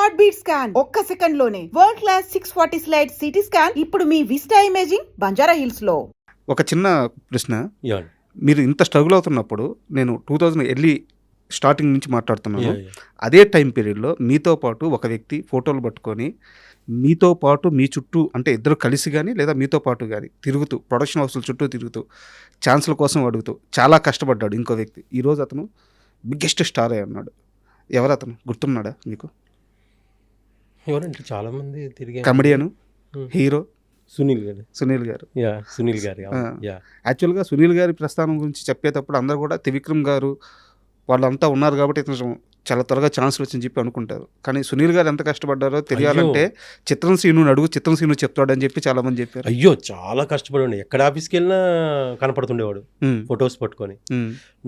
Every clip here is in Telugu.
హార్ట్ బీట్ స్కాన్ ఒక్క సెకండ్ లోనే world class 640 slide CT scan ఇప్పుడు మీ విస్టా ఇమేజింగ్ బంజారా హిల్స్ లో. ఒక చిన్న ప్రశ్న, మీరు ఇంత స్ట్రగుల్ అవుతున్నప్పుడు నేను 2000 ఎర్లీ స్టార్టింగ్ నుంచి మాట్లాడుతున్నాను. అదే టైం పీరియడ్లో మీతో పాటు ఒక వ్యక్తి ఫోటోలు పట్టుకొని మీతో పాటు మీ చుట్టూ అంటే ఇద్దరు కలిసి కానీ లేదా మీతో పాటు కానీ తిరుగుతూ ప్రొడక్షన్ హౌస్ల చుట్టూ తిరుగుతూ ఛాన్సుల కోసం అడుగుతూ చాలా కష్టపడ్డాడు ఇంకో వ్యక్తి. ఈరోజు అతను బిగ్గెస్ట్ స్టార్ అయి ఉన్నాడు. ఎవరు అతను, గుర్తున్నాడా మీకు? ఎవరంటే చాలా మంది తిరిగి కమెడియన్, హీరో సునీల్ గారు. సునీల్ గారు యాక్చువల్గా సునీల్ గారి ప్రస్థానం గురించి చెప్పేటప్పుడు అందరూ కూడా త్రివిక్రమ్ గారు వాళ్ళంతా ఉన్నారు కాబట్టి ఇతను చాలా త్వరగా ఛాన్సులు వచ్చని చెప్పి అనుకుంటారు. కానీ సునీల్ గారు ఎంత కష్టపడ్డారో తెలియాలంటే చిత్రం శ్రీను అడుగు, చిత్రం శ్రీను చెప్తాడని చెప్పి చాలా మంది చెప్పారు. అయ్యో చాలా కష్టపడి ఎక్కడ ఆఫీస్కి వెళ్ళినా కనపడుతుండేవాడు ఫొటోస్ పట్టుకొని.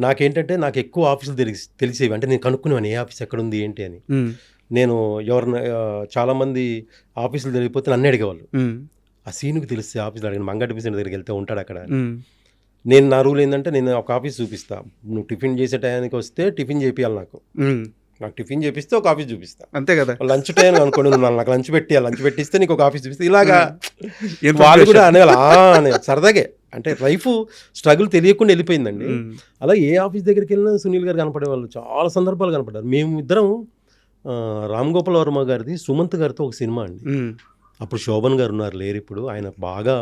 నాకేంటంటే నాకు ఎక్కువ ఆఫీసులు తెలిసేవి, అంటే నేను కనుక్కునేవాను ఏ ఆఫీస్ ఎక్కడ ఉంది ఏంటి అని. నేను ఎవరిన చాలా మంది ఆఫీసులు తెలియకపోతే నన్ను అడిగేవాళ్ళు, ఆ సీనుకి తెలిస్తే ఆఫీసులో అడిగిన మంగటి ఆఫీస్ దగ్గరికి వెళ్తే ఉంటాడు అక్కడ. నేను నా రూల్ ఏంటంటే నేను ఒక ఆఫీస్ చూపిస్తా, నువ్వు టిఫిన్ చేసే టైంకి వస్తే టిఫిన్ చేపియాలి, నాకు టిఫిన్ చేపిస్తే ఒక ఆఫీస్ చూపిస్తా, అంతే కదా. లంచ్ టైం అనుకోండి, నాకు లంచ్ పెట్టిస్తే నీకు ఒక ఆఫీస్ చూపిస్తా, ఇలాగా వాళ్ళు కూడా అనేవాళ్ళు సరదాగే. అంటే లైఫ్ స్ట్రగుల్ తెలియకుండా వెళ్ళిపోయిందండి. అలా ఏ ఆఫీస్ దగ్గరికి వెళ్ళినా సునీల్ గారు కనపడేవాళ్ళు, చాలా సందర్భాలు కనపడ్డారు. మేము ఇద్దరం రామ్ గోపాల్ వర్మ గారిది సుమంత్ గారితో ఒక సినిమా అండి. అప్పుడు శోభన్ గారు ఉన్నారు, లేరు ఇప్పుడు. ఆయన బాగా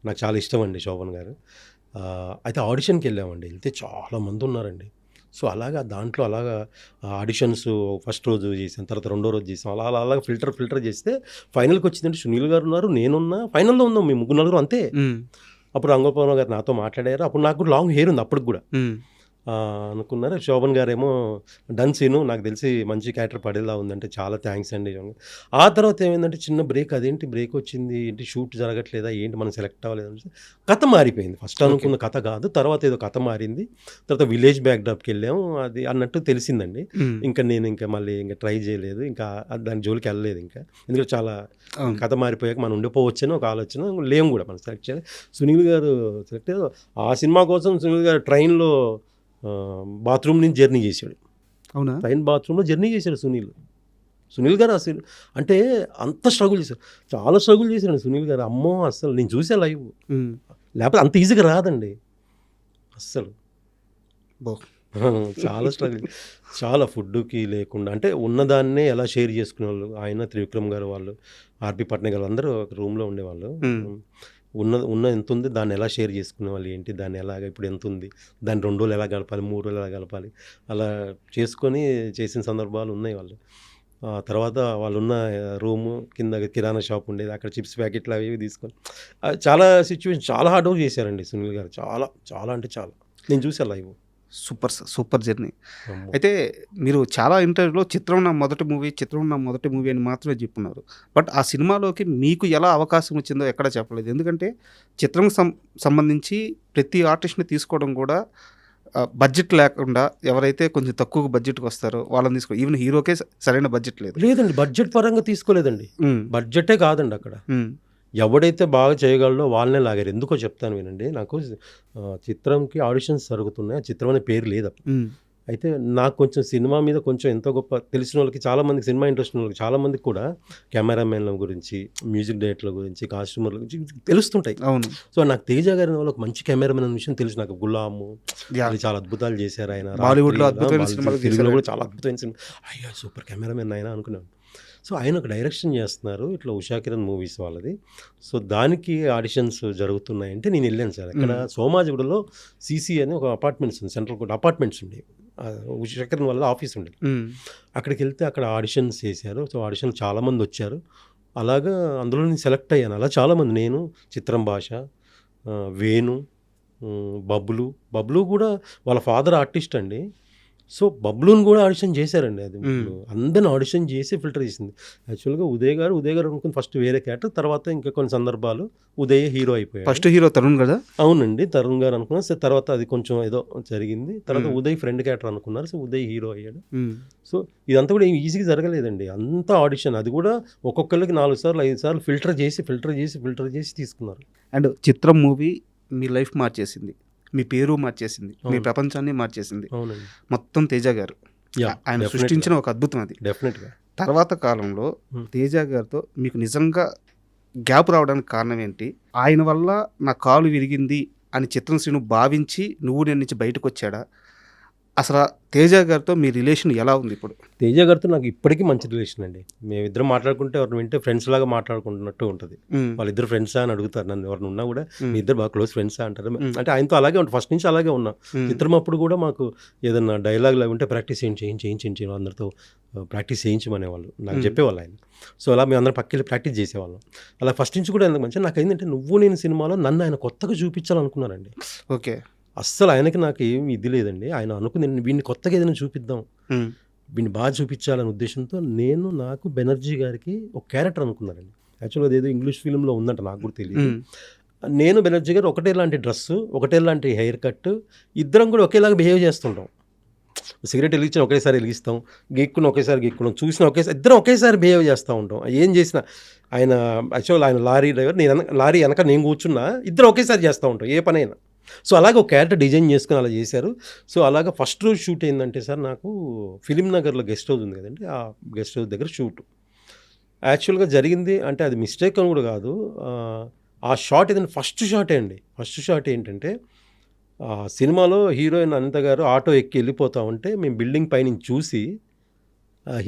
నాకు చాలా ఇష్టం అండి శోభన్ గారు. అయితే ఆడిషన్కి వెళ్ళామండి, వెళ్తే చాలామంది ఉన్నారండి. సో అలాగా దాంట్లో అలాగా ఆడిషన్స్ ఫస్ట్ రోజు చేసాం, తర్వాత రెండో రోజు చేసాం, అలాగా ఫిల్టర్ చేస్తే ఫైనల్కి వచ్చిందంటే సునీల్ గారు ఉన్నారు, నేనున్నా, ఫైనల్లో ఉన్నాం మేము ముగ్గురు నలుగురు అంతే. అప్పుడు రంగోపాల్ గారు నాతో మాట్లాడారు. అప్పుడు నాకు లాంగ్ హెయిర్ ఉంది అప్పటికి కూడా అనుకున్నారు. శోభన్ గారేమో డన్ సీను, నాకు తెలిసి మంచి క్యారెక్టర్ పడేలా ఉందంటే చాలా థ్యాంక్స్ అండి. ఆ తర్వాత ఏమైందంటే చిన్న బ్రేక్, అదేంటి బ్రేక్ వచ్చింది, ఏంటి షూట్ జరగట్లేదా, ఏంటి మనం సెలెక్ట్ అవ్వలేదని కథ మారిపోయింది. ఫస్ట్ అనుకున్న కథ కాదు, తర్వాత ఏదో కథ మారింది. తర్వాత విలేజ్ బ్యాక్డ్రాప్కి వెళ్ళాము, అది అన్నట్టు తెలిసిందండి. ఇంకా నేను మళ్ళీ ట్రై చేయలేదు, ఇంకా దాని జోలికి వెళ్ళలేదు ఇంకా. ఎందుకంటే చాలా కథ మారిపోయాక మనం ఉండిపోవచ్చని ఒక ఆలోచన, లేము కూడా మనం సెలెక్ట్ చేయాలి. సునీల్ గారు సెలెక్ట్, ఆ సినిమా కోసం సునీల్ గారు ట్రైన్లో బాత్రూమ్ నుంచి జర్నీ చేశాడు. అవునా? ట్రైన్ బాత్రూంలో జర్నీ చేశాడు సునీల్ గారు. అసలు అంటే అంత స్ట్రగుల్ చేశారు, చాలా స్ట్రగుల్ చేశాడు సునీల్ గారు. అమ్మో అస్సలు నేను చూసే లైవ్, లేకపోతే అంత ఈజీగా రాదండి అస్సలు. చాలా స్ట్రగుల్, చాలా ఫుడ్కి లేకుండా, అంటే ఉన్నదాన్నే ఎలా షేర్ చేసుకునే వాళ్ళు. ఆయన త్రివిక్రమ్ గారు, వాళ్ళు ఆర్పి పట్నాయక్ గారు అందరూ ఒక రూమ్లో ఉండేవాళ్ళు. ఉన్న ఎంత ఉంది దాన్ని ఎలా షేర్ చేసుకునే వాళ్ళు, ఏంటి దాన్ని ఎలాగ ఇప్పుడు ఎంత ఉంది, దాన్ని 2 రోజులు ఎలా గడపాలి, 3 రోజులు ఎలా గడపాలి, అలా చేసుకొని చేసిన సందర్భాలు ఉన్నాయి వాళ్ళు. తర్వాత వాళ్ళున్న రూము కింద కిరాణా షాప్ ఉండేది, అక్కడ చిప్స్ ప్యాకెట్లు అవి ఇవి తీసుకొని చాలా సిచ్యువేషన్, చాలా హార్డ్ వర్క్ చేశారండి సునీల్ గారు. చాలా చాలా అంటే చాలా, నేను చూసాను లైవ్. Super journey. అయితే మీరు చాలా ఇంటర్వ్యూలో చిత్రం నా మొదటి మూవీ అని మాత్రమే చెప్పున్నారు. బట్ ఆ సినిమాలోకి మీకు ఎలా అవకాశం వచ్చిందో ఎక్కడ చెప్పలేదు. ఎందుకంటే చిత్రం సంబంధించి ప్రతి ఆర్టిస్ట్ని తీసుకోవడం కూడా బడ్జెట్ లేకుండా, ఎవరైతే కొంచెం తక్కువ బడ్జెట్కి వస్తారో వాళ్ళని తీసుకో. ఈవెన్ హీరోకే సరైన బడ్జెట్ లేదండి, బడ్జెట్ పరంగా తీసుకోలేదండి. బడ్జెటే కాదండి అక్కడ, ఎవడైతే బాగా చేయగలడో వాళ్ళనే లాగారు. ఎందుకో చెప్తాను వినండి. నాకు చిత్రంకి ఆడిషన్స్ జరుగుతున్నాయి, ఆ చిత్రం అనే పేరు లేదు. అయితే నాకు కొంచెం సినిమా మీద కొంచెం ఎంతో గొప్ప తెలిసిన వాళ్ళకి, చాలామందికి సినిమా ఇంట్రెస్ట్ ఉన్న వాళ్ళకి, చాలామందికి కూడా కెమెరామెన్ల గురించి, మ్యూజిక్ డైరెక్టర్ల గురించి, కాస్ట్యూమర్ల గురించి తెలుస్తుంటాయి. అవును. సో నాకు తేజ గారి వల్ల ఒక మంచి కెమెరామెన్ అనే విషయం తెలుసు. నాకు గులాము అది చాలా అద్భుతాలు చేశారు ఆయన. బాలీవుడ్లో అద్భుతమైన సినిమాలు, తెలుగులో కూడా చాలా అద్భుతమైన సినిమా. అయ్యో సూపర్ కెమెరామెన్ ఆయన అనుకున్నాను. సో ఆయన ఒక డైరెక్షన్ చేస్తున్నారు, ఇట్లా ఉషా కిరణ్ మూవీస్ వాళ్ళది. సో దానికి ఆడిషన్స్ జరుగుతున్నాయంటే నేను వెళ్ళాను సార్. అక్కడ సోమాజిగూడలో సిసి అని ఒక అపార్ట్మెంట్స్ ఉంది, సెంట్రల్ కోర్ట్ అపార్ట్మెంట్స్ ఉండేవి, ఉషా కిరణ్ వాళ్ళ ఆఫీస్ ఉండేది. అక్కడికి వెళ్తే అక్కడ ఆడిషన్స్ చేశారు. సో ఆడిషన్ చాలామంది వచ్చారు, అలాగా అందులో నేను సెలెక్ట్ అయ్యాను. అలా చాలామంది, నేను, చిత్రం భాష, వేణు, బబ్లు కూడా వాళ్ళ ఫాదర్ ఆర్టిస్ట్ అండి. సో బబ్లూని కూడా ఆడిషన్ చేశారండి. అది అందరిని ఆడిషన్ చేసి ఫిల్టర్ చేసింది. యాక్చువల్గా ఉదయ్ గారు అనుకుని ఫస్ట్ వేరే క్యారెక్టర్, తర్వాత ఇంకా కొన్ని సందర్భాలు ఉదయ్ హీరో అయిపోయాడు. ఫస్ట్ హీరో తరుణ్ కదా? అవునండి, తరుణ్ గారు అనుకున్నారు. సో తర్వాత అది కొంచెం ఏదో జరిగింది, తర్వాత ఉదయ్ ఫ్రెండ్ క్యారెక్టర్ అనుకున్నారు. సో ఉదయ్ హీరో అయ్యాడు. సో ఇదంతా కూడా ఏం ఈజీగా జరగలేదండి, అంతా ఆడిషన్. అది కూడా ఒక్కొక్కరికి 4 సార్లు 5 సార్లు ఫిల్టర్ చేసి తీసుకున్నారు. అండ్ చిత్రం మూవీ మీ లైఫ్ మార్చేసింది, మీ పేరు మార్చేసింది, మీ ప్రపంచాన్ని మార్చేసింది. అవునండి. మొత్తం తేజ గారు ఆయన సృష్టించిన ఒక అద్భుతం అది. డెఫినెట్గా. తర్వాత కాలంలో తేజ గారితో మీకు నిజంగా గ్యాప్ రావడానికి కారణం ఏంటి? ఆయన వల్ల నా కాలు విరిగింది అని చిత్రం శ్రీను భావించి నువ్వు నేను నుంచి బయటకు వచ్చాడా? అసలు తేజ గారితో మీ రిలేషన్ ఎలా ఉంది ఇప్పుడు? తేజ గారితో నాకు ఇప్పటికీ మంచి రిలేషన్ అండి. మేమిద్దరం మాట్లాడుకుంటే ఎవరిని వింటే ఫ్రెండ్స్ లాగా మాట్లాడుకుంటున్నట్టు ఉంటుంది. వాళ్ళిద్దరు ఫ్రెండ్సా అని అడుగుతారు నన్ను, ఎవరిని ఉన్నా కూడా మీ ఇద్దరు బాగా క్లోజ్ ఫ్రెండ్సా అంటారు. అంటే ఆయనతో అలాగే ఉంటుంది, ఫస్ట్ నుంచి అలాగే ఉన్నాం. చిత్రం అప్పుడు కూడా మాకు ఏదన్నా డైలాగ్ లాగా ఉంటే ప్రాక్టీస్ చేయించి అందరితో ప్రాక్టీస్ చేయించమనేవాళ్ళు, నాకు చెప్పేవాళ్ళు ఆయన. సో అలా మేము అందరం పక్కకి ప్రాక్టీస్ చేసేవాళ్ళం. అలా ఫస్ట్ నుంచి కూడా ఎందుకు మంచిగా నాకు ఏంటంటే నువ్వు నేను సినిమాలో నన్ను ఆయన కొత్తగా చూపించాలనుకున్నారండి. ఓకే. అస్సలు ఆయనకి నాకు ఏమి ఇది లేదండి. ఆయన అనుకుని వీడిని కొత్తగా ఏదైనా చూపిద్దాం, వీడిని బాగా చూపించాలనే ఉద్దేశంతో నాకు బెనర్జీ గారికి ఒక క్యారెక్టర్ అనుకున్నారండి. యాక్చువల్గా అదేదో ఇంగ్లీష్ ఫిల్మ్లో ఉందంట, నాకు కూడా తెలియదు. నేను బెనర్జీ గారు ఒకటే లాంటి డ్రెస్సు, ఒకటే లాంటి హెయిర్ కట్, ఇద్దరం కూడా ఒకేలాగా బిహేవ్ చేస్తుంటాం. సిగరెట్ వెలిగించిన ఒకేసారి వెలిగిస్తాం, గీక్కున్న ఒకేసారి గీక్కున్నాం, చూసిన ఒకేసారి, ఇద్దరం ఒకేసారి బిహేవ్ చేస్తూ ఉంటాం. ఏం చేసినా ఆయన యాక్చువల్ ఆయన లారీ డ్రైవర్, లారీ వెనక నేను కూర్చున్నా, ఇద్దరం ఒకేసారి చేస్తూ ఉంటాం ఏ పనైనా. సో అలాగే ఒక క్యారెక్టర్ డిజైన్ చేసుకుని అలా చేశారు. సో అలాగా ఫస్ట్ రోజు షూట్ ఏంటంటే సార్, నాకు ఫిలిం నగర్లో గెస్ట్ హౌస్ ఉంది కదండి, ఆ గెస్ట్ హౌస్ దగ్గర షూట్ యాక్చువల్గా జరిగింది. అంటే అది మిస్టేక్ అని కూడా కాదు, ఆ షాట్ ఏదంటే ఫస్ట్ షాటే అండి. ఫస్ట్ షాట్ ఏంటంటే సినిమాలో హీరోయిన్ అనిత గారు ఆటో ఎక్కి వెళ్ళిపోతూ ఉంటే మేము బిల్డింగ్ పైనుంచి చూసి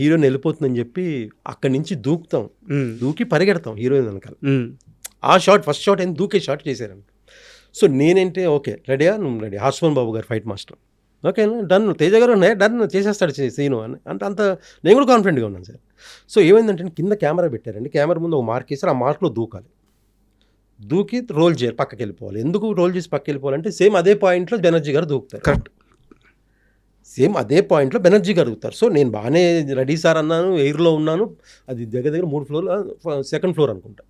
హీరోయిన్ వెళ్ళిపోతుందని చెప్పి అక్కడి నుంచి దూకి పరిగెడతాం హీరోయిన్ వెనకాల. ఆ షాట్ ఫస్ట్ షాట్ ఏంటి, దూకే షాట్ చేశారండి. సో నేనేంటే ఓకే రెడీయా, నువ్వు రెడీ, హాస్మన్ బాబు గారు ఫైట్ మాస్టర్, ఓకేనా డన్, తేజ గారు డన్ చేసేస్తాడు సీను అని అంత నేను కూడా కాన్ఫిడెంట్గా ఉన్నాను సార్. సో ఏమైందంటే కింద కెమెరా పెట్టారండి, కెమెరా ముందు ఒక మార్క్ వేసారు, ఆ మార్క్లో దూకి రోల్ చేయాలి, పక్కకి వెళ్ళిపోవాలి. ఎందుకు రోల్ చేసి పక్కకి వెళ్ళిపోవాలంటే సేమ్ అదే పాయింట్లో బెనర్జీ గారు దూకుతారు. కరెక్ట్, సేమ్ అదే పాయింట్లో బెనర్జీ గారు దూకుతారు. సో నేను బాగానే రెడీ సార్ అన్నాను, ఎయిర్లో ఉన్నాను, అది దగ్గర 3 ఫ్లోర్, 2nd ఫ్లోర్ అనుకుంటా.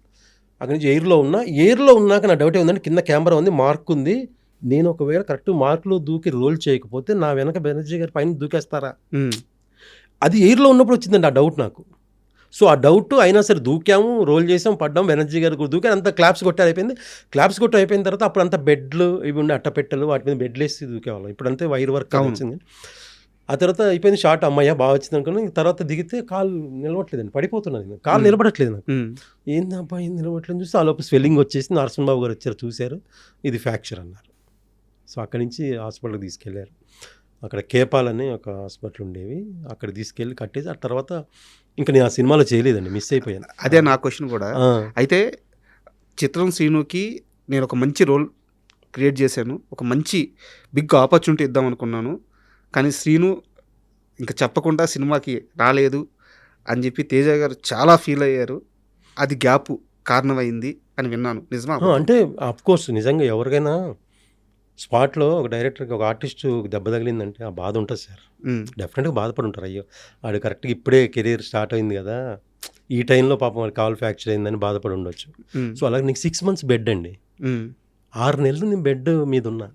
అక్కడి నుంచి ఎయిర్లో ఉన్నాక నా డౌట్ ఏముందంటే కింద కెమెరా ఉంది, మార్క్ ఉంది, నేను ఒకవేళ కరెక్ట్ మార్క్లో దూకి రోల్ చేయకపోతే నా వెనక బెనర్జీ గారి పైన దూకేస్తారా, అది ఎయిర్లో ఉన్నప్పుడు వచ్చిందండి ఆ డౌట్ నాకు. సో ఆ డౌట్ అయినా సరే దూకాము, రోల్ చేసాం, పడ్డాం, బెనర్జీ గారు కూడా దూకారు, అంతా క్లాప్స్ అయిపోయింది. క్లాప్స్ అయిపోయిన తర్వాత అప్పుడు అంతా బెడ్లు ఇవి ఉండే అట్టపెట్టెలు, వాటి మీద బెడ్లు వేసి దూకేవాళ్ళం. ఇప్పుడు అంతే వైర్ వర్క్ వచ్చింది. ఆ తర్వాత అయిపోయింది షార్ట్, అమ్మయ్య బాగా వచ్చింది అనుకుని తర్వాత దిగితే కాలు నిలవట్లేదండి, పడిపోతున్నది, కాలు నిలబడట్లేదు నాకు. ఏందబ్బా ఏం నిలబడట్లేదు చూస్తే ఆ లోపు స్వెల్లింగ్ వచ్చేసి నరసింహ బాబు గారు వచ్చారు, చూశారు, ఇది ఫ్రాక్చర్ అన్నారు. సో అక్కడి నుంచి హాస్పిటల్కి తీసుకెళ్ళారు. అక్కడ కేపాలని ఒక హాస్పిటల్ ఉండేవి, అక్కడ తీసుకెళ్ళి కట్టేసి ఆ తర్వాత ఇంకా నేను ఆ సినిమాలో చేయలేదండి, మిస్ అయిపోయాను. అదే నా క్వశ్చన్ కూడా. అయితే చిత్రం శ్రీనుకి నేను ఒక మంచి రోల్ క్రియేట్ చేశాను, ఒక మంచి బిగ్ ఆపర్చునిటీ ఇద్దాం అనుకున్నాను, కానీ శ్రీను ఇంకా చెప్పకుండా సినిమాకి రాలేదు అని చెప్పి తేజ గారు చాలా ఫీల్ అయ్యారు, అది గ్యాప్ కారణమైంది అని విన్నాను, నిజమా? అంటే అఫ్కోర్స్ నిజంగా ఎవరికైనా స్పాట్లో ఒక డైరెక్టర్కి, ఒక ఆర్టిస్ట్ దెబ్బ తగిలిందంటే ఆ బాధ ఉంటుంది సార్, డెఫినెట్గా బాధపడి ఉంటారు. అయ్యో ఆడు కరెక్ట్గా ఇప్పుడే కెరీర్ స్టార్ట్ అయింది కదా, ఈ టైంలో పాపం వాడు కాల్ ఫ్రాక్చర్ అయిందని బాధపడి ఉండొచ్చు. సో అలాగే నీకు 6 months బెడ్ అండి, 6 నెలలు నేను బెడ్ మీద ఉన్నా.